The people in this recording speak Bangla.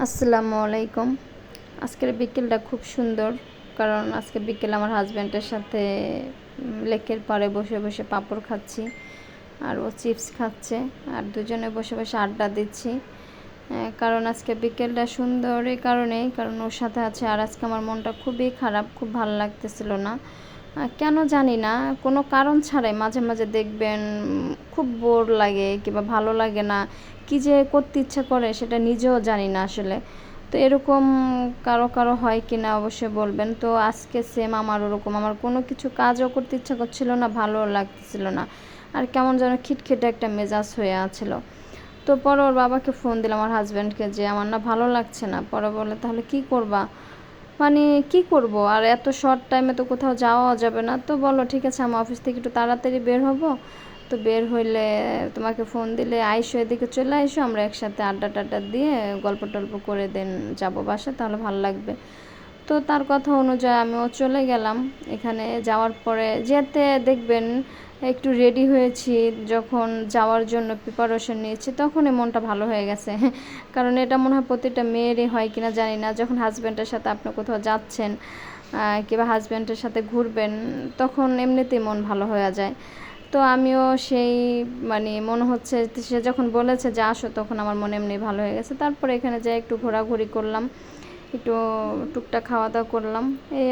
আসসালামু আলাইকুম। আজকের বিকেলটা খুব সুন্দর, কারণ আজকে বিকেলে আমার হাজব্যান্ডের সাথে লেকের পাড়ে বসে বসে পাঁপড় খাচ্ছি, আর ও চিপস খাচ্ছে, আর দুজনে বসে বসে আড্ডা দিচ্ছি। কারণ আজকে বিকেলটা সুন্দর এই কারণেই, কারণ ওর সাথে আছে। আর আজকে আমার মনটা খুবই খারাপ, খুব ভালো লাগতেছিল না, কেন জানি না, কোনো কারণ ছাড়াই মাঝে মাঝে দেখবেন খুব বোর লাগে কিংবা ভালো লাগে না, কী যে করতে ইচ্ছা করে সেটা নিজেও জানি না আসলে। তো এরকম কারো কারো হয় কি না অবশ্যই বলবেন। তো আজকে সেম আমার ওরকম, আমার কোনো কিছু কাজও করতে ইচ্ছা করছিল না, ভালোও লাগতেছিল না, আর কেমন যেন খিটখিটে একটা মেজাজ হয়ে আছিল। তো পরে ওর বাবাকে ফোন দিলাম, আমার হাজব্যান্ডকে, যে আমার না ভালো লাগছে না। পরে বলে তাহলে কী করবা, মানে কী করব, আর এত শর্ট টাইমে তো কোথাও যাওয়া যাবে না। তো বলো ঠিক আছে, আমি অফিস থেকে একটু তাড়াতাড়ি বের হব, তো বের হইলে তোমাকে ফোন দিলে আইসো, এদিকে চলে আইসো, আমরা একসাথে আড্ডা টাড্ডা দিয়ে গল্প টল্প করে দেন যাবো বাসায়, তাহলে ভালো লাগবে। তো তার কথা অনুযায়ী আমিও চলে গেলাম। এখানে যাওয়ার পরে যেতে দেখবেন একটু রেডি হয়েছি, যখন যাওয়ার জন্য প্রিপারেশন নিয়েছি তখনই মনটা ভালো হয়ে গেছে। কারণ এটা মনে হয় প্রতিটা মেয়েরই হয় কিনা জানি না, যখন হাজব্যান্ডের সাথে আপনি কোথাও যাচ্ছেন কিংবা হাজব্যান্ডের সাথে ঘুরবেন, তখন এমনিতেই মন ভালো হয়ে যায়। তো আমিও সেই, মানে মনে হচ্ছে সে যখন বলেছে যে আসো, তখন আমার মনে এমনি ভালো হয়ে গেছে। তারপরে এখানে যাই একটু ঘোরাঘুরি করলাম, একটু টুকটাক খাওয়া দাওয়া করলাম, এই